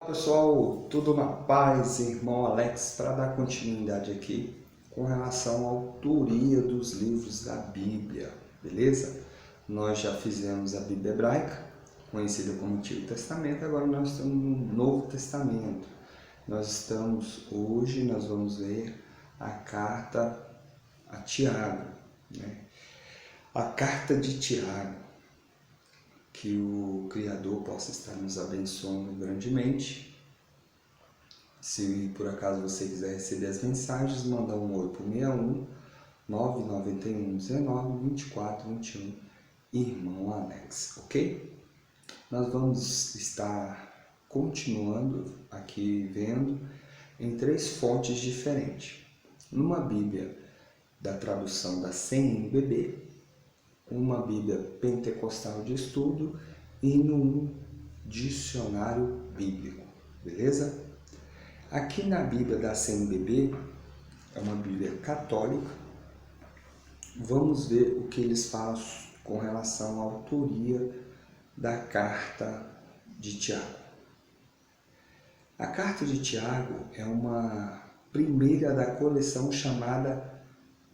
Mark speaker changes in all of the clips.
Speaker 1: Pessoal, tudo na paz, irmão Alex, para dar continuidade aqui com relação à autoria dos livros da Bíblia, beleza? Nós já fizemos a Bíblia Hebraica, conhecida como Antigo Testamento, agora nós estamos no Novo Testamento. Hoje nós vamos ver a carta a Tiago, né? A carta de Tiago. Que o Criador possa estar nos abençoando grandemente. Se por acaso você quiser receber as mensagens, manda um oi por 61 991 19 24 21, irmão Alex, ok? Nós vamos estar continuando aqui vendo em 3 fontes diferentes. Numa Bíblia da tradução da CNBB, uma Bíblia pentecostal de estudo e num dicionário bíblico, beleza? Aqui na Bíblia da CNBB, é uma Bíblia católica, vamos ver o que eles falam com relação à autoria da carta de Tiago. A carta de Tiago é uma primeira da coleção chamada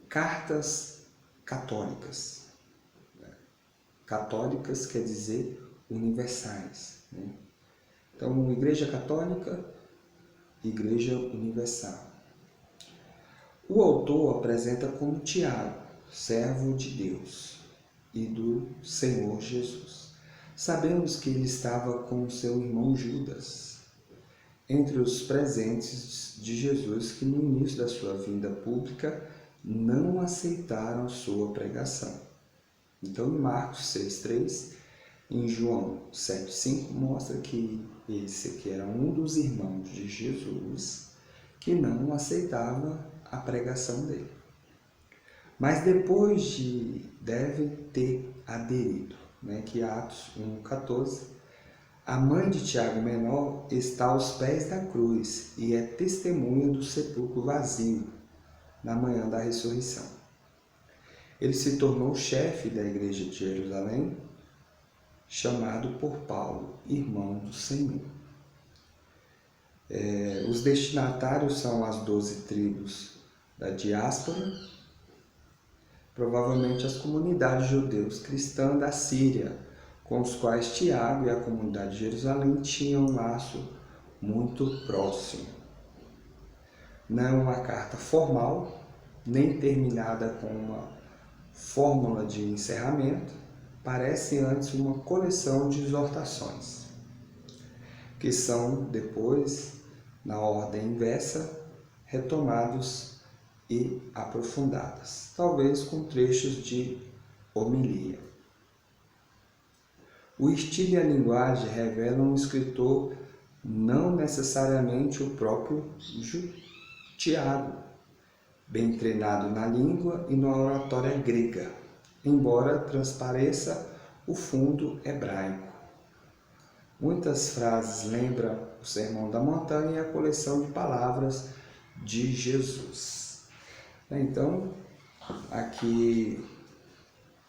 Speaker 1: Cartas Católicas. Católicas quer dizer universais, né? Então, Igreja Católica, Igreja Universal. O autor apresenta como Tiago, servo de Deus e do Senhor Jesus. Sabemos que ele estava com seu irmão Judas, entre os presentes de Jesus que no início da sua vinda pública não aceitaram sua pregação. Então, em Marcos 6,3, em João 7,5, mostra que esse aqui era um dos irmãos de Jesus que não aceitava a pregação dele. Mas depois deve ter aderido, né? Que Atos 1,14, a mãe de Tiago menor está aos pés da cruz e é testemunha do sepulcro vazio na manhã da ressurreição. Ele se tornou chefe da igreja de Jerusalém, chamado por Paulo, irmão do Senhor. Os destinatários são as 12 tribos da diáspora, provavelmente as comunidades judeus cristãs da Síria, com os quais Tiago e a comunidade de Jerusalém tinham um laço muito próximo. Não é uma carta formal, nem terminada com uma fórmula de encerramento, parece antes uma coleção de exortações, que são depois, na ordem inversa, retomados e aprofundadas, talvez com trechos de homilia. O estilo e a linguagem revelam um escritor, não necessariamente o próprio Tiago, bem treinado na língua e na oratória grega, embora transpareça o fundo hebraico. Muitas frases lembram o Sermão da Montanha e a coleção de palavras de Jesus. Então, aqui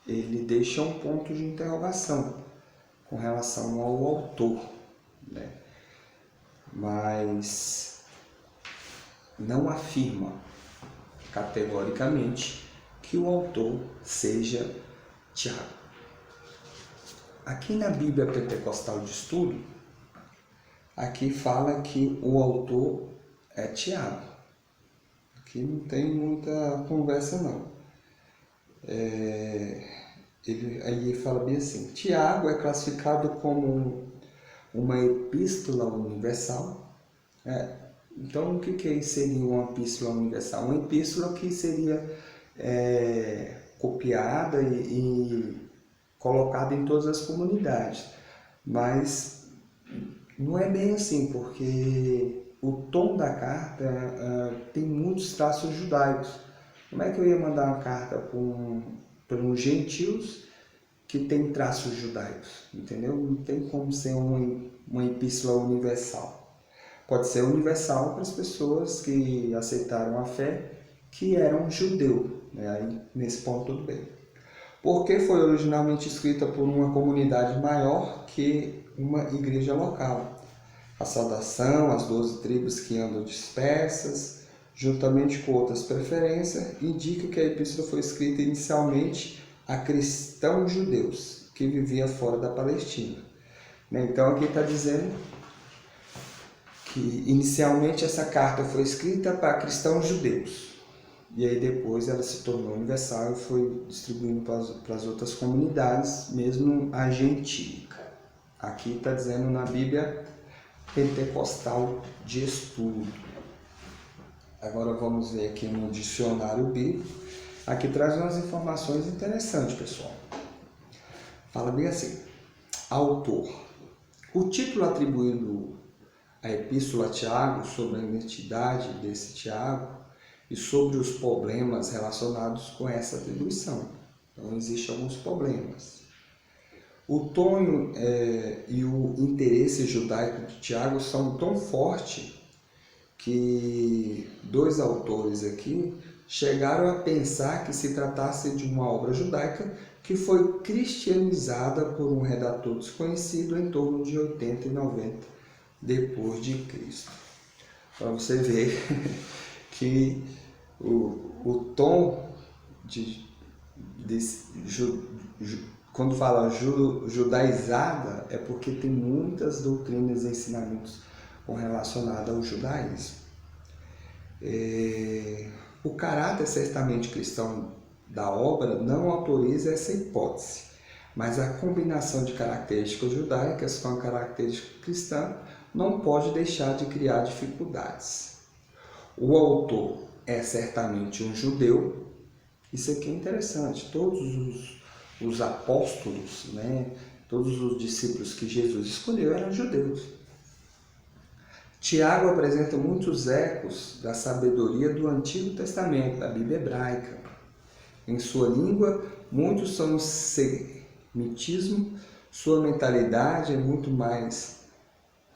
Speaker 1: ele deixa um ponto de interrogação com relação ao autor, né? Mas não afirma categoricamente que o autor seja Tiago. Aqui na Bíblia Pentecostal de Estudo, aqui fala que o autor é Tiago. Aqui não tem muita conversa não. Ele fala bem assim: Tiago é classificado como uma epístola universal. Então, o que seria uma epístola universal? Uma epístola que seria copiada e colocada em todas as comunidades. Mas não é bem assim, porque o tom da carta tem muitos traços judaicos. Como é que eu ia mandar uma carta para uns gentios que tem traços judaicos? Entendeu? Não tem como ser uma epístola universal. Pode ser universal para as pessoas que aceitaram a fé, que eram judeus, né? Aí, nesse ponto tudo bem. Porque foi originalmente escrita por uma comunidade maior que uma igreja local. A saudação às 12 tribos que andam dispersas, juntamente com outras preferências, indica que a epístola foi escrita inicialmente a cristãos judeus que viviam fora da Palestina. Então aqui está dizendo que inicialmente essa carta foi escrita para cristãos judeus. E aí depois ela se tornou universal e foi distribuindo para as outras comunidades, mesmo a gentílica. Aqui está dizendo na Bíblia Pentecostal de Estudo. Agora vamos ver aqui no dicionário bíblico. Aqui traz umas informações interessantes, pessoal. Fala bem assim: autor. O título atribuído à Epístola a Tiago sobre a identidade desse Tiago e sobre os problemas relacionados com essa atribuição. Então, existem alguns problemas. O tom e o interesse judaico de Tiago são tão fortes que dois autores aqui chegaram a pensar que se tratasse de uma obra judaica que foi cristianizada por um redator desconhecido em torno de 80 e 90 depois de Cristo. Para você ver que o tom quando fala judaizada é porque tem muitas doutrinas e ensinamentos relacionados ao judaísmo. O caráter certamente cristão da obra não autoriza essa hipótese, mas a combinação de características judaicas com a característica cristã não pode deixar de criar dificuldades. O autor é certamente um judeu. Isso aqui é interessante. Todos os apóstolos, todos os discípulos que Jesus escolheu eram judeus. Tiago apresenta muitos ecos da sabedoria do Antigo Testamento, da Bíblia hebraica. Em sua língua, muitos são o semitismo. Sua mentalidade é muito mais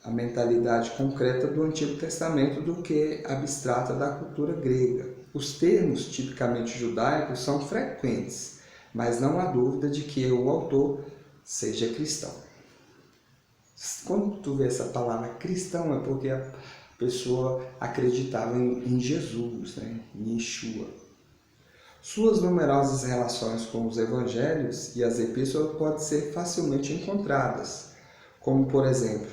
Speaker 1: a mentalidade concreta do Antigo Testamento do que abstrata da cultura grega. Os termos tipicamente judaicos são frequentes, mas não há dúvida de que o autor seja cristão. Quando tu vê essa palavra cristão, é porque a pessoa acreditava em Jesus, em Yeshua. Suas numerosas relações com os evangelhos e as epístolas podem ser facilmente encontradas, como, por exemplo,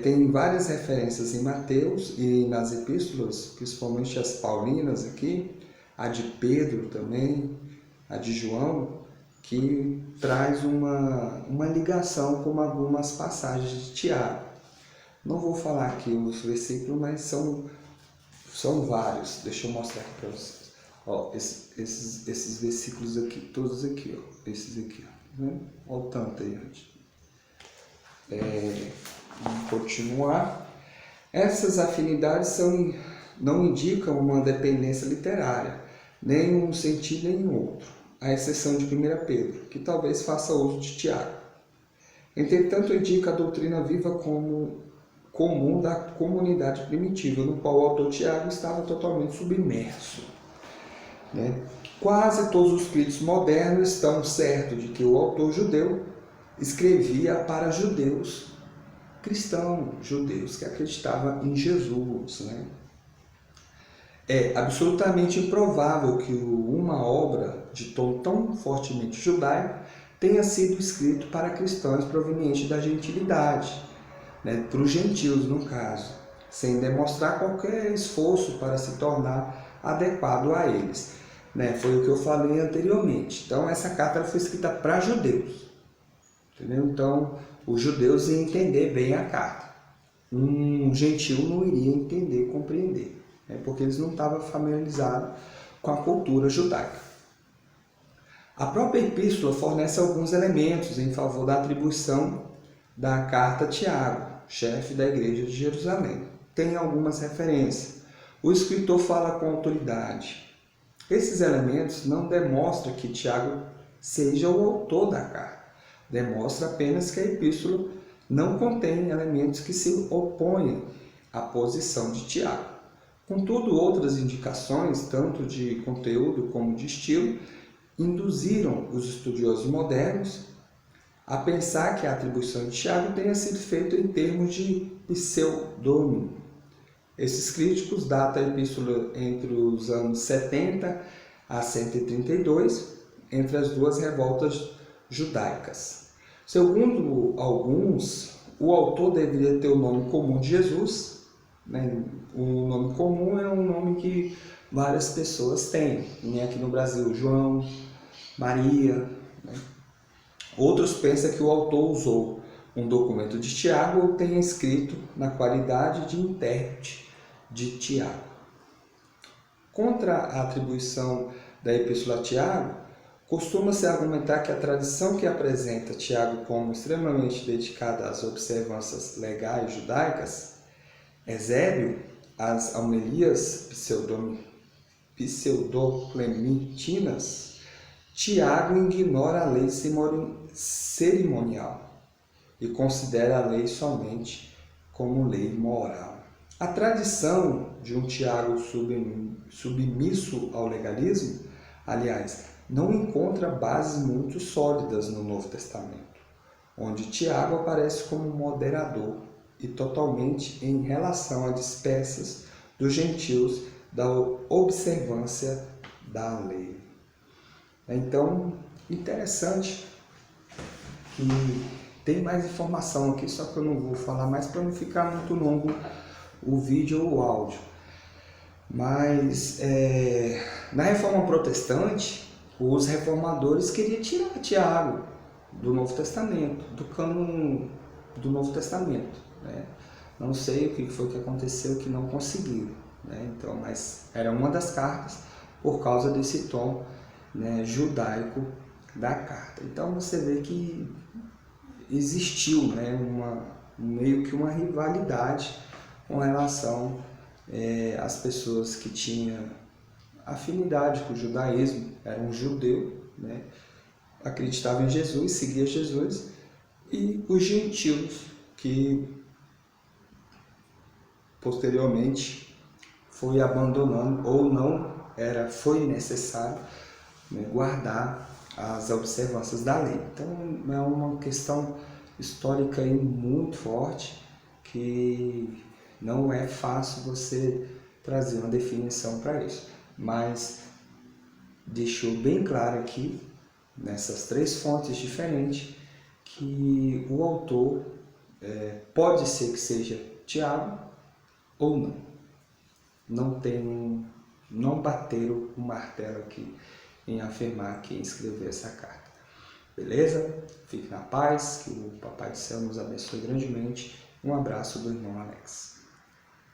Speaker 1: tem várias referências em Mateus e nas epístolas, principalmente as paulinas aqui, a de Pedro também, a de João, que traz uma ligação com algumas passagens de Tiago. Não vou falar aqui os versículos, mas são vários. Deixa eu mostrar aqui para vocês. Esses versículos aqui, todos aqui, esses aqui, olha o tanto aí, gente. Vamos continuar. Essas afinidades não indicam uma dependência literária, nem um sentido nem outro, à exceção de 1 Pedro, que talvez faça uso de Tiago. Entretanto, indica a doutrina viva como comum da comunidade primitiva, no qual o autor Tiago estava totalmente submerso. Quase todos os críticos modernos estão certos de que o autor judeu escrevia para judeus cristãos, judeus que acreditavam em Jesus. É absolutamente improvável que uma obra de tom tão fortemente judaico tenha sido escrito para cristãos provenientes da gentilidade, para os gentios no caso, sem demonstrar qualquer esforço para se tornar adequado a eles. Foi o que eu falei anteriormente. Então essa carta foi escrita para judeus. Entendeu? Então os judeus iam entender bem a carta. Um gentil não iria entender, compreender, porque eles não estavam familiarizados com a cultura judaica. A própria epístola fornece alguns elementos em favor da atribuição da carta a Tiago, chefe da igreja de Jerusalém. Tem algumas referências. O escritor fala com autoridade. Esses elementos não demonstram que Tiago seja o autor da carta. Demonstra apenas que a epístola não contém elementos que se opõem à posição de Tiago. Contudo, outras indicações, tanto de conteúdo como de estilo, induziram os estudiosos modernos a pensar que a atribuição de Tiago tenha sido feita em termos de pseudônimo. Esses críticos datam a epístola entre os anos 70 a 132, entre as duas revoltas judaicas. Segundo alguns, o autor deveria ter o nome comum de Jesus, né? O nome comum é um nome que várias pessoas têm, nem aqui no Brasil, João, Maria, né? Outros pensam que o autor usou um documento de Tiago ou tenha escrito na qualidade de intérprete de Tiago. Contra a atribuição da Epístola a Tiago, costuma-se argumentar que a tradição que apresenta Tiago como extremamente dedicada às observâncias legais judaicas, Eusébio, as homilias pseudoclementinas, Tiago ignora a lei cerimonial e considera a lei somente como lei moral. A tradição de um Tiago submisso ao legalismo, aliás, não encontra bases muito sólidas no Novo Testamento, onde Tiago aparece como moderador e totalmente em relação a despesas dos gentios da observância da lei. Então, interessante que tem mais informação aqui, só que eu não vou falar mais para não ficar muito longo o vídeo ou o áudio. Mas na Reforma Protestante, os reformadores queriam tirar Tiago do Novo Testamento, do cânon do Novo Testamento, né? Não sei o que foi que aconteceu, que não conseguiram, né? Então, mas era uma das cartas por causa desse tom, né, judaico da carta. Então você vê que existiu, né, meio que uma rivalidade com relação às pessoas que tinham afinidade com o judaísmo, era um judeu, né, acreditava em Jesus, seguia Jesus, e os gentios que posteriormente foi abandonando ou não foi necessário, né, guardar as observâncias da lei. Então é uma questão histórica aí muito forte que não é fácil você trazer uma definição para isso, mas deixou bem claro aqui, nessas três fontes diferentes, que o autor pode ser que seja Tiago ou não. Não bateram o martelo aqui em afirmar quem escreveu essa carta. Beleza? Fique na paz, que o Papai do Céu nos abençoe grandemente. Um abraço do irmão Alex.